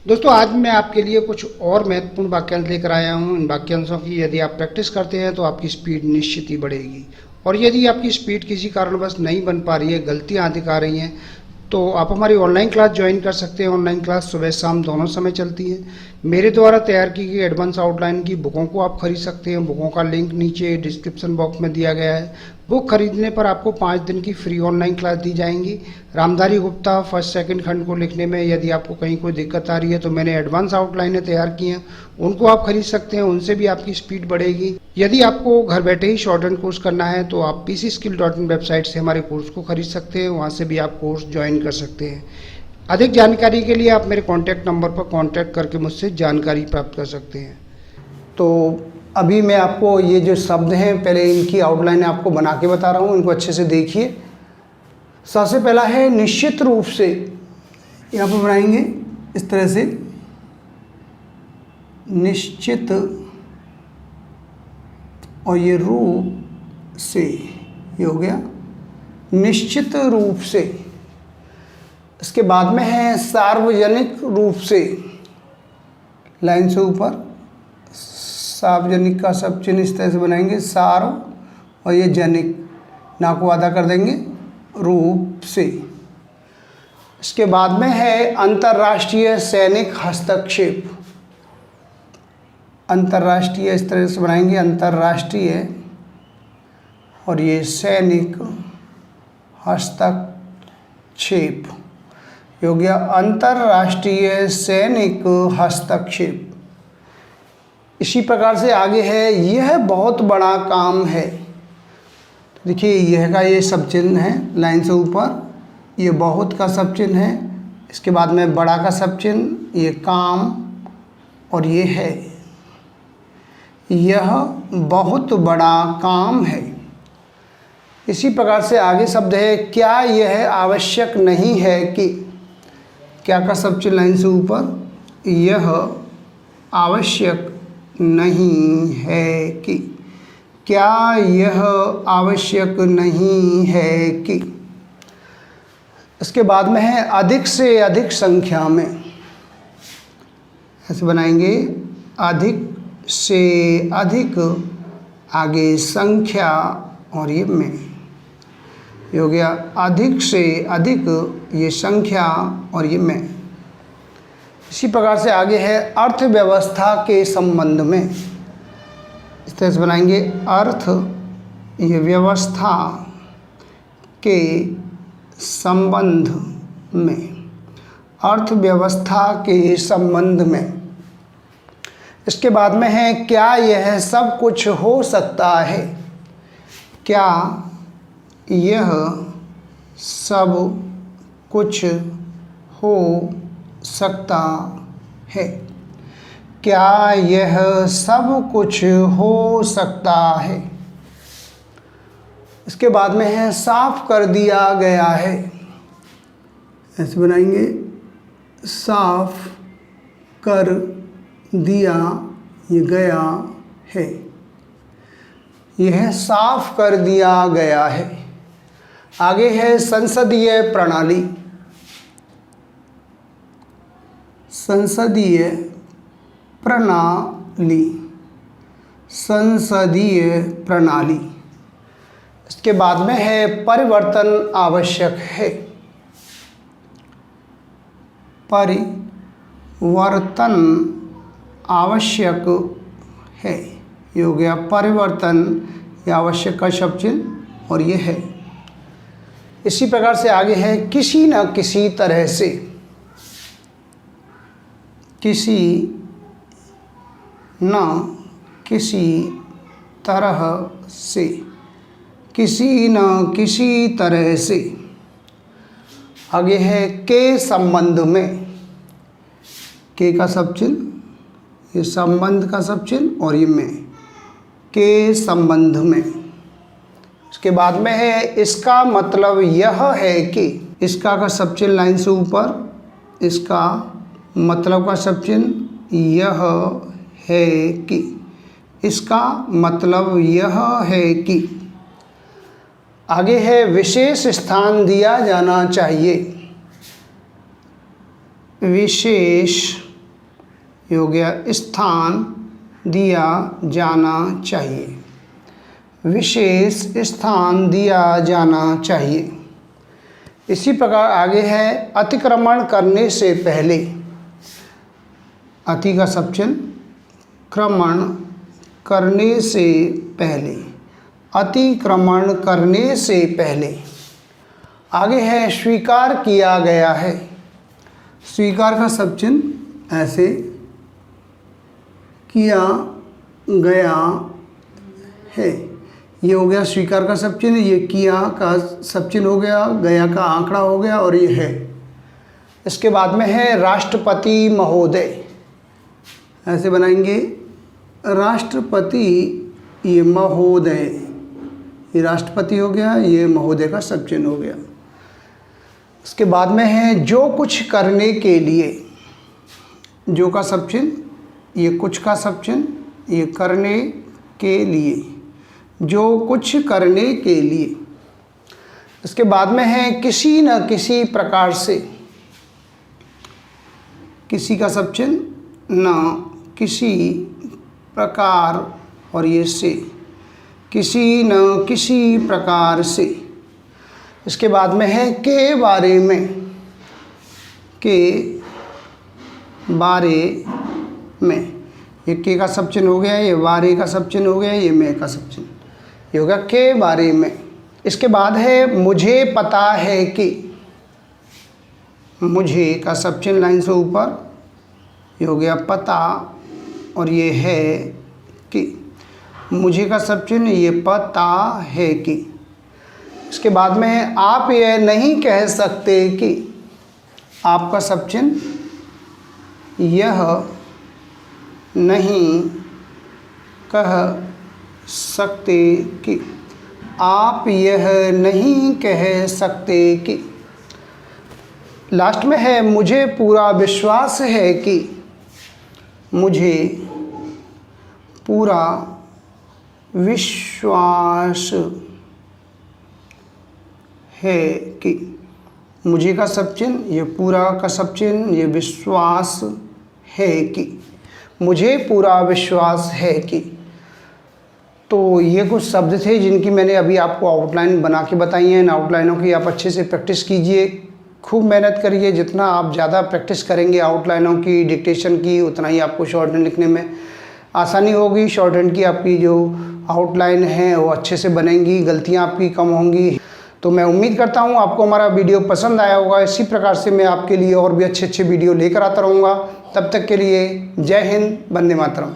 दोस्तों आज मैं आपके लिए कुछ और महत्वपूर्ण वाक्यांश लेकर आया हूँ। इन वाक्यांशों की यदि आप प्रैक्टिस करते हैं तो आपकी स्पीड निश्चित ही बढ़ेगी। और यदि आपकी स्पीड किसी कारणवश नहीं बन पा रही है, गलतियाँ दिखा रही हैं, तो आप हमारी ऑनलाइन क्लास ज्वाइन कर सकते हैं। ऑनलाइन क्लास सुबह शाम दोनों समय चलती है। मेरे द्वारा तैयार की गई एडवांस आउटलाइन की बुकों को आप खरीद सकते हैं। बुकों का लिंक नीचे डिस्क्रिप्शन बॉक्स में दिया गया है। बुक खरीदने पर आपको 5 दिन की फ्री ऑनलाइन क्लास दी जाएंगी। रामधारी गुप्ता फर्स्ट सेकंड खंड को लिखने में यदि आपको कहीं कोई दिक्कत आ रही है तो मैंने एडवांस आउटलाइनें तैयार की हैं, उनको आप खरीद सकते हैं। उनसे भी आपकी स्पीड बढ़ेगी। यदि आपको घर बैठे ही शॉर्ट हैंड कोर्स करना है तो आप pcskill.in वेबसाइट से हमारे कोर्स को खरीद सकते हैं। वहाँ से भी आप कोर्स ज्वाइन कर सकते हैं। अधिक जानकारी के लिए आप मेरे कॉन्टैक्ट नंबर पर कॉन्टैक्ट करके मुझसे जानकारी प्राप्त कर सकते हैं। तो अभी मैं आपको ये जो शब्द हैं पहले इनकी आउटलाइन आपको बना के बता रहा हूँ, इनको अच्छे से देखिए। सबसे पहला है निश्चित रूप से, यहाँ पर बनाएंगे इस तरह से, निश्चित और ये रूप से, ये हो गया निश्चित रूप से। इसके बाद में है सार्वजनिक रूप से, लाइन से ऊपर सार्वजनिक का सब चिन्ह इस तरह से बनाएंगे, सार्व और ये जनिक, ना को आधा कर देंगे रूप से। इसके बाद में है अंतर्राष्ट्रीय सैनिक हस्तक्षेप। अंतर्राष्ट्रीय इस तरह से बनाएंगे, अंतर्राष्ट्रीय और ये सैनिक हस्तक्षेप, हो गया अंतर्राष्ट्रीय सैनिक हस्तक्षेप। इसी प्रकार से आगे है यह बहुत बड़ा काम है। देखिए यह का ये सब चिन्ह है लाइन से ऊपर, ये बहुत का सब चिन्ह है, इसके बाद में बड़ा का सब चिन्ह, ये काम और ये है, यह बहुत बड़ा काम है। इसी प्रकार से आगे शब्द है क्या यह आवश्यक नहीं है कि, क्या का सब चिन्ह लाइन से ऊपर, यह आवश्यक नहीं है कि, क्या यह आवश्यक नहीं है कि। इसके बाद में है अधिक से अधिक संख्या में, ऐसे बनाएंगे, अधिक से अधिक, आगे संख्या और ये में, ये हो गया अधिक से अधिक, ये संख्या और ये में। इसी प्रकार से आगे है अर्थव्यवस्था के संबंध में, इस तरह से बनाएंगे, अर्थ ये व्यवस्था के संबंध में, अर्थव्यवस्था के संबंध में। इसके बाद में है क्या यह सब कुछ हो सकता है, क्या यह सब कुछ हो सकता है, क्या यह सब कुछ हो सकता है। इसके बाद में है साफ कर दिया गया है, ऐसे बनाएंगे, साफ कर दिया ये गया है, यह साफ कर दिया गया है। आगे है संसदीय प्रणाली, संसदीय प्रणाली, संसदीय प्रणाली। इसके बाद में है परिवर्तन आवश्यक है, परिवर्तन आवश्यक है, ये हो गया परिवर्तन, ये आवश्यक का शब्द चिन्ह और ये है। इसी प्रकार से आगे है किसी न किसी तरह से, किसी न किसी तरह से, किसी न किसी तरह से। आगे है के संबंध में, के का सब चिन्ह, ये संबंध का सब चिन्ह और ये में, के संबंध में। इसके बाद में है इसका मतलब यह है कि, इसका का सब चिन्ह लाइन से ऊपर, इसका मतलब का सब चिन्ह यह है कि, इसका मतलब यह है कि। आगे है विशेष स्थान दिया जाना चाहिए, विशेष ये हो गया स्थान दिया जाना चाहिए, विशेष स्थान दिया जाना चाहिए। इसी प्रकार आगे है अतिक्रमण करने से पहले। अति का सबचिन्ह, क्रमण करने से पहले, अतिक्रमण करने से पहले। आगे है स्वीकार किया गया है। स्वीकार का सबचिन्ह ऐसे, किया गया है, ये हो गया स्वीकार का सबचिन्ह, ये किया का सबचिन्ह हो गया, गया का आंकड़ा हो गया और ये है। इसके बाद में है राष्ट्रपति महोदय। ऐसे बनाएंगे राष्ट्रपति, ये महोदय, ये राष्ट्रपति हो गया, ये महोदय का सबचिन्ह हो गया। इसके बाद में है जो कुछ करने के लिए। जो का सबचिन्ह, ये कुछ का सबचिन्ह, ये करने के लिए, जो कुछ करने के लिए। इसके बाद में है किसी न किसी प्रकार से। किसी का सबचिन्ह, न किसी प्रकार और ये से, किसी न किसी प्रकार से। इसके बाद में है के बारे में। के बारे में, ये के का सबचिन्ह हो गया, ये बारे का सबचिन्ह हो गया, ये में का सबचिन्ह, ये हो गया के बारे में। इसके बाद है मुझे पता है कि। मुझे का सबचिन्ह लाइन से ऊपर, ये हो गया पता और ये है कि। मुझे का सबचिन्ह, ये पता है कि। इसके बाद में है आप यह नहीं कह सकते कि। आपका सबचिन्ह, यह नहीं कह सकते कि। आप यह नहीं कह सकते कि। लास्ट में है मुझे पूरा विश्वास है कि। मुझे पूरा विश्वास है कि। मुझे का सबचिन्ह, ये पूरा का सबचिन्ह, ये विश्वास है कि। मुझे पूरा विश्वास है कि। तो ये कुछ शब्द थे जिनकी मैंने अभी आपको आउटलाइन बना के बताई हैं। इन आउटलाइनों की आप अच्छे से प्रैक्टिस कीजिए, खूब मेहनत करिए। जितना आप ज़्यादा प्रैक्टिस करेंगे आउटलाइनों की, डिक्टेशन की, उतना ही आपको शॉर्ट हैंड लिखने में आसानी होगी। शॉर्ट हैंड की आपकी जो आउटलाइन है वो अच्छे से बनेंगी, गलतियाँ आपकी कम होंगी। तो मैं उम्मीद करता हूँ आपको हमारा वीडियो पसंद आया होगा। इसी प्रकार से मैं आपके लिए और भी अच्छे अच्छे वीडियो लेकर आता रहूँगा। तब तक के लिए जय हिंद, वंदे मातरम।